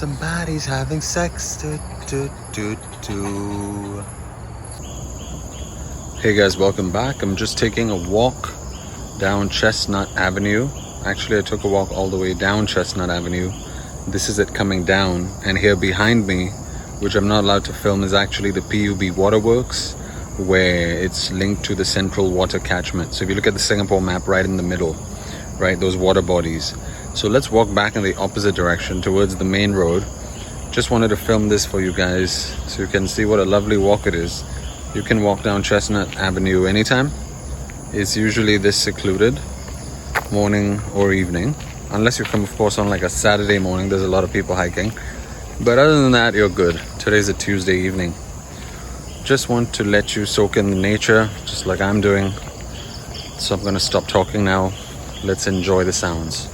Somebody's having sex. Hey guys, welcome back. I'm just taking a walk down Chestnut Avenue. Actually, I took a walk all the way down Chestnut Avenue. This is it coming down, and here behind me, which I'm not allowed to film, is actually the PUB Waterworks, where it's linked to the central water catchment. So if you look at the Singapore map, right in the middle, right, those water bodies. So let's walk back in the opposite direction towards the main road. Just wanted to film this for you guys so you can see what a lovely walk it is. You can walk down Chestnut Avenue anytime. It's usually this secluded, morning or evening, unless you come of course on like a Saturday morning. There's a lot of people hiking, but other than that, you're good. Today's a Tuesday evening. Just want to let you soak in the nature just like I'm doing. So I'm gonna stop talking now. Let's enjoy the sounds.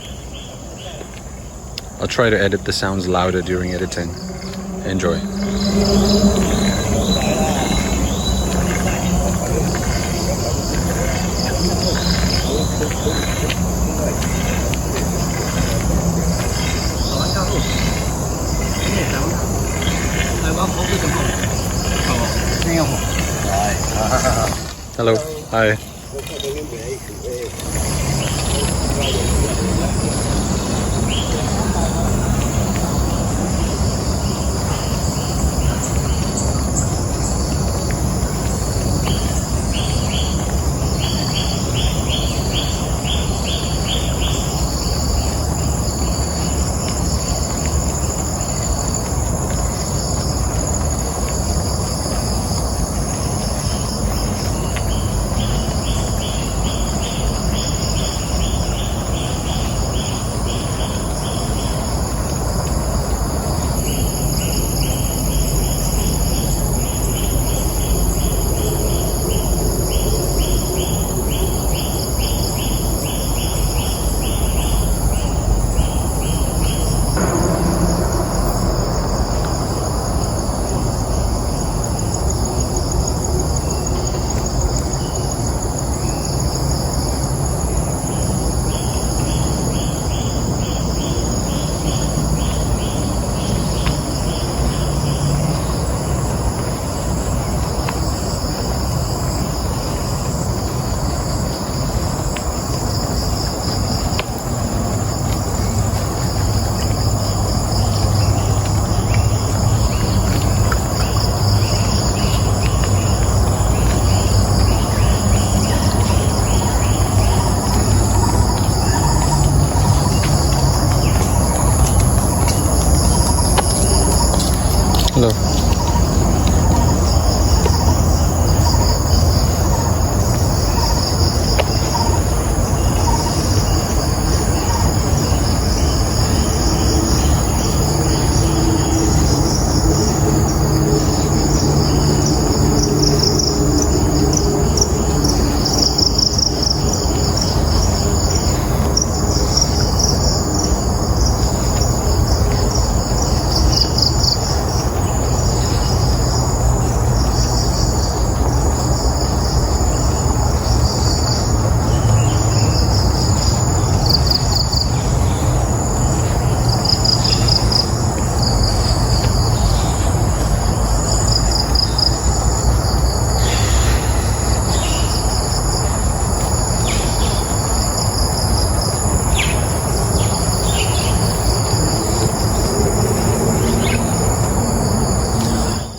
I'll try to edit the sounds louder during editing. Enjoy. Hello. Hi. Hello.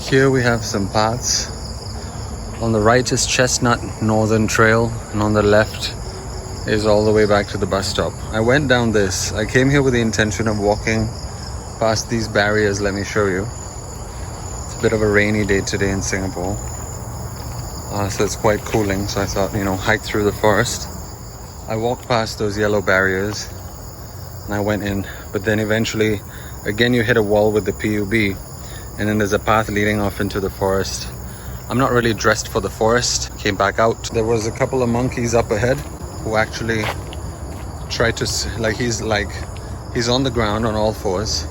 Here we have some paths. On the right is Chestnut Northern Trail, and on the left is all the way back to the bus stop. I went down this. I came here with the intention of walking past these barriers. Let me show you. It's a bit of a rainy day today in Singapore, so it's quite cooling. So I thought, hike through the forest. I walked past those yellow barriers and I went in, but then eventually, again, you hit a wall with the PUB. And then there's a path leading off into the forest. I'm not really dressed for the forest. Came back out. There was a couple of monkeys up ahead who actually tried to, he's on the ground on all fours.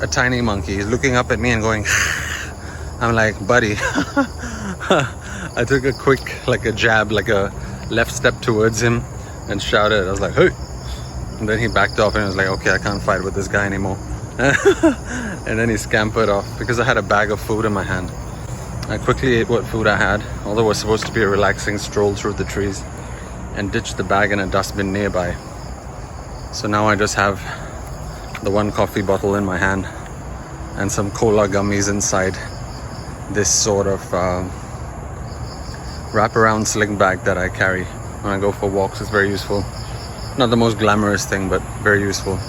A tiny monkey. He's looking up at me and going, I'm like, buddy. I took a quick, a jab, a left step towards him and shouted. I was like, hey. And then he backed off and was like, okay, I can't fight with this guy anymore. And then he scampered off because I had a bag of food in my hand. I quickly ate what food I had, although it was supposed to be a relaxing stroll through the trees, and ditched the bag in a dustbin nearby. So now I just have the one coffee bottle in my hand and some cola gummies inside this sort of wraparound sling bag that I carry when I go for walks. It's very useful. Not the most glamorous thing, but very useful.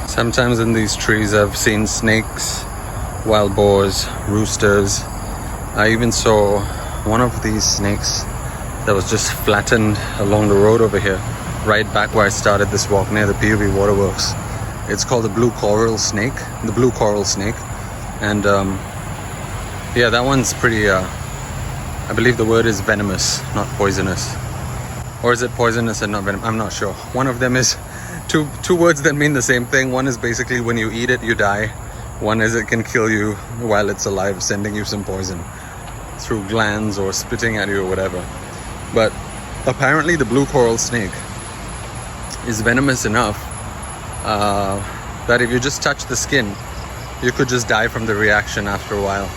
Sometimes in these trees I've seen snakes, wild boars, roosters. I even saw one of these snakes that was just flattened along the road over here, right back where I started this walk near the PUB Waterworks. It's called the blue coral snake, and yeah, that one's pretty, I believe the word is venomous, not poisonous. Or is it poisonous and not venomous? I'm not sure. One of them is two words that mean the same thing. One is basically when you eat it, you die. One is it can kill you while it's alive, sending you some poison through glands or spitting at you or whatever. But apparently the blue coral snake is venomous enough that if you just touch the skin, you could just die from the reaction after a while.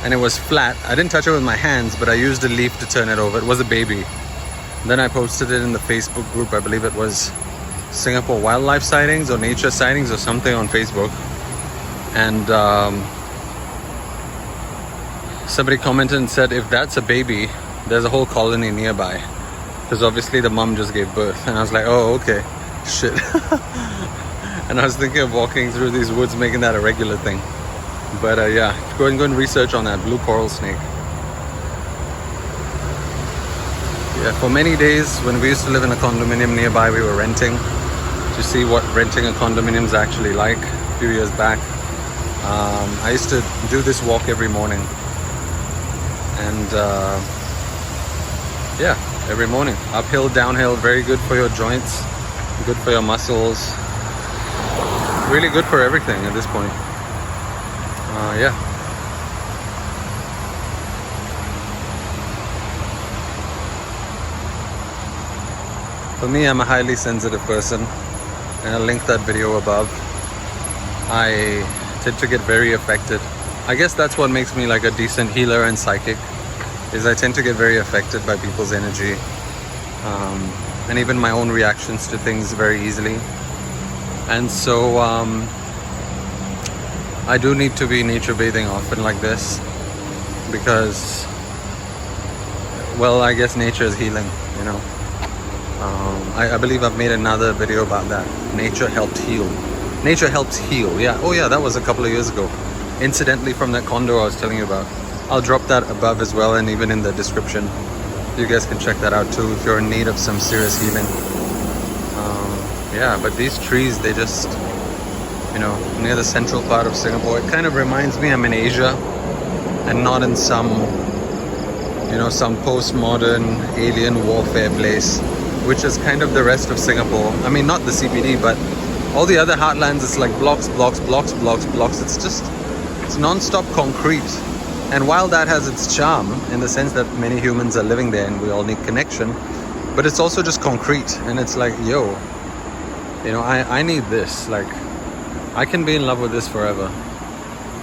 And it was flat. I didn't touch it with my hands, but I used a leaf to turn it over. It was a baby. Then I posted it in the Facebook group. I believe it was Singapore wildlife sightings or nature sightings or something on Facebook, and somebody commented and said, if that's a baby, there's a whole colony nearby, because obviously the mom just gave birth. And I was like, oh, okay, shit. And I was thinking of walking through these woods, making that a regular thing. But yeah, go and research on that blue coral snake. Yeah, for many days when we used to live in a condominium nearby, we were renting, to see what renting a condominium is actually like a few years back. I used to do this walk every morning, and yeah, every morning, uphill, downhill, very good for your joints, good for your muscles, really good for everything at this point. Yeah. For me, I'm a highly sensitive person, and I'll link that video above. I tend to get very affected. I guess that's what makes me like a decent healer and psychic, is I tend to get very affected by people's energy, and even my own reactions to things very easily. And so I do need to be nature bathing often like this, because, well, I guess nature is healing, you know. I believe I've made another video about that. Nature helped heal. Nature helps heal. Yeah. Oh yeah, that was a couple of years ago. Incidentally, from that condo I was telling you about. I'll drop that above as well, and even in the description. You guys can check that out too if you're in need of some serious healing. Yeah, but these trees, they just, you know, near the central part of Singapore, it kind of reminds me I'm in Asia and not in some, you know, some postmodern alien warfare place, which is kind of the rest of Singapore. I mean, not the CBD, but all the other heartlands, it's like blocks. It's just, it's non-stop concrete. And while that has its charm, in the sense that many humans are living there and we all need connection, but it's also just concrete. And it's like, yo, you know, I need this. Like, I can be in love with this forever.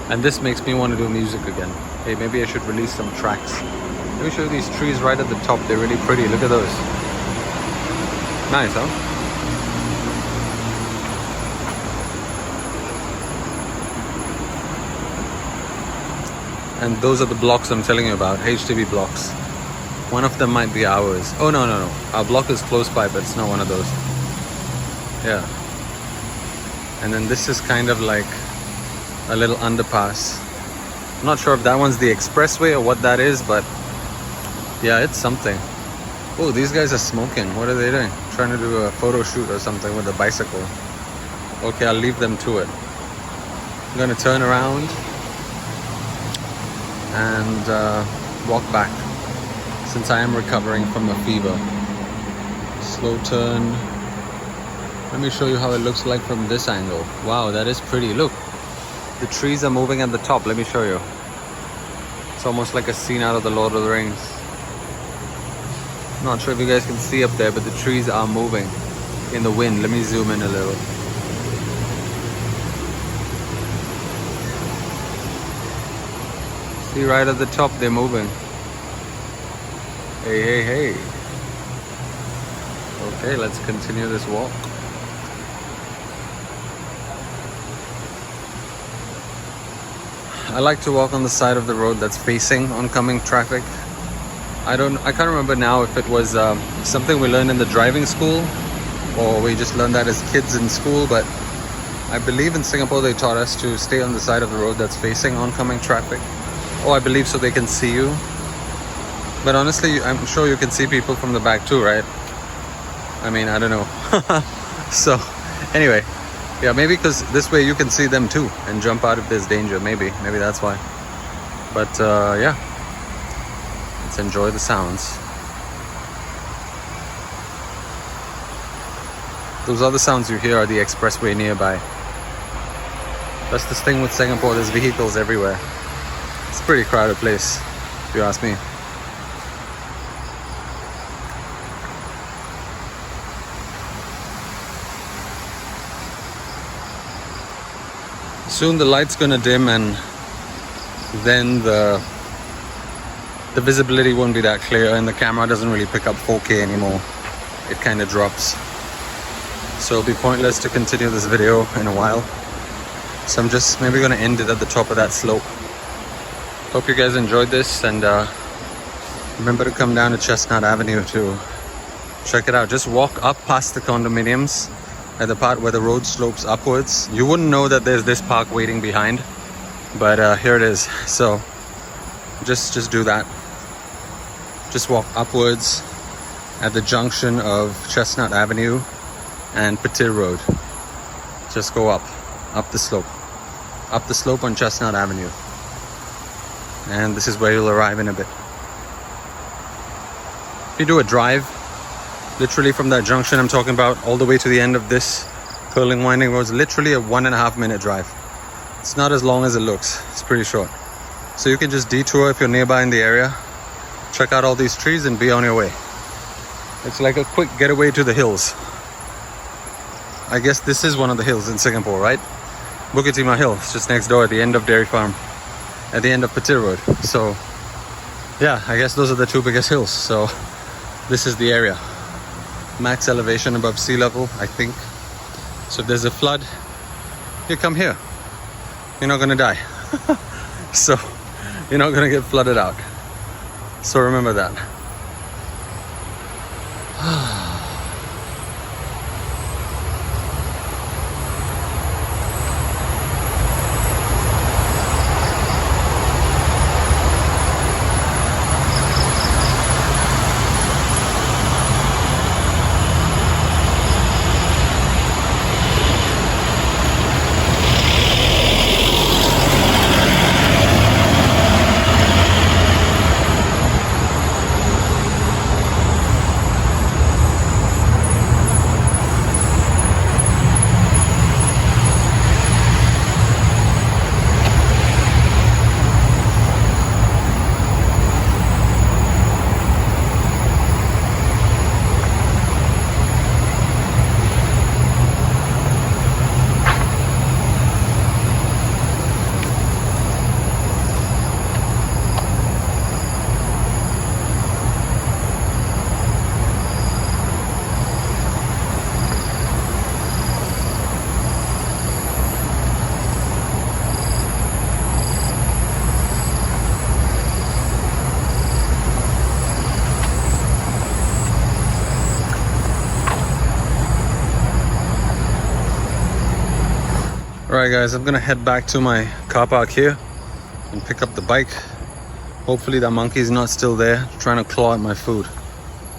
And this makes me want to do music again. Hey, maybe I should release some tracks. Let me show you these trees right at the top. They're really pretty. Look at those. Nice, huh? And those are the blocks I'm telling you about, HDB blocks. One of them might be ours. Oh, no. Our block is close by, but it's not one of those. Yeah. And then this is kind of like a little underpass. I'm not sure if that one's the expressway or what that is, but yeah, it's something. Oh, these guys are smoking. What are they doing? Trying to do a photo shoot or something with a bicycle. Okay, I'll leave them to it. I'm gonna turn around and walk back, since I am recovering from a fever. Slow turn. Let me show you how it looks like from this angle. Wow, that is pretty. Look, the trees are moving at the top. Let me show you. It's almost like a scene out of the Lord of the Rings. Not sure if you guys can see up there, but the trees are moving in the wind. Let me zoom in a little. See, right at the top, they're moving. Hey, hey, hey. Okay, let's continue this walk. I like to walk on the side of the road that's facing oncoming traffic. I can't remember now if it was something we learned in the driving school or we just learned that as kids in school, but I believe in Singapore they taught us to stay on the side of the road that's facing oncoming traffic. Oh, I believe so they can see you. But honestly, I'm sure you can see people from the back too, right? I mean, I don't know. So, anyway, yeah, maybe because this way you can see them too and jump out if there's danger. Maybe that's why. But yeah, let's enjoy the sounds. Those other sounds you hear are the expressway nearby. That's the thing with Singapore, there's vehicles everywhere. It's a pretty crowded place, if you ask me. Soon the light's gonna dim and then the visibility won't be that clear and the camera doesn't really pick up 4K anymore. It kind of drops. So it'll be pointless to continue this video in a while. So I'm just maybe gonna end it at the top of that slope. Hope you guys enjoyed this, and remember to come down to Chestnut Avenue to check it out. Just walk up past the condominiums at the part where the road slopes upwards. You wouldn't know that there's this park waiting behind, but here it is. So just do that. Just walk upwards at the junction of Chestnut Avenue and Petir Road. Just go up the slope on Chestnut Avenue, and this is where you'll arrive in a bit. If you do a drive literally from that junction I'm talking about all the way to the end of this curling winding road, is literally a 1.5 minute drive. It's not as long as it looks. It's pretty short. So you can just detour if you're nearby in the area, check out all these trees and be on your way. It's like a quick getaway to the hills. I guess this is one of the hills in Singapore, right? Bukit Timah Hill. It's just next door at the end of Dairy Farm, at the end of Petir Road. So yeah, I guess those are the two biggest hills. So this is the area. Max elevation above sea level, I think. So if there's a flood, you come here. You're not gonna die. So you're not gonna get flooded out. So remember that. Alright guys, I'm gonna head back to my car park here and pick up the bike. Hopefully that monkey's not still there trying to claw at my food.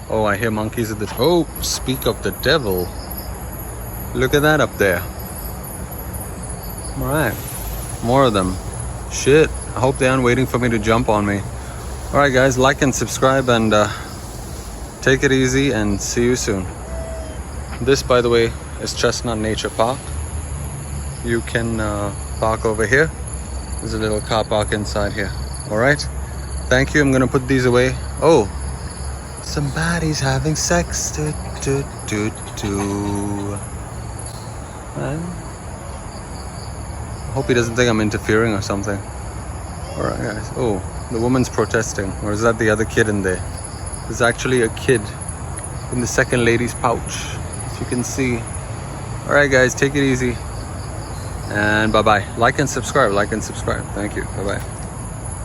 Oh, I hear monkeys at the... Oh, speak of the devil. Look at that up there. Alright, more of them. Shit, I hope they aren't waiting for me to jump on me. Alright guys, like and subscribe, and take it easy, and see you soon. This, by the way, is Chestnut Nature Park. You can park over here. There's a little car park inside here. Alright, thank you. I'm gonna put these away. Oh, somebody's having sex. I hope he doesn't think I'm interfering or something. Alright guys. Oh, the woman's protesting. Or is that the other kid in there? There's actually a kid in the second lady's pouch, as you can see. Alright guys, take it easy. And bye-bye. Like and subscribe. Thank you. Bye-bye.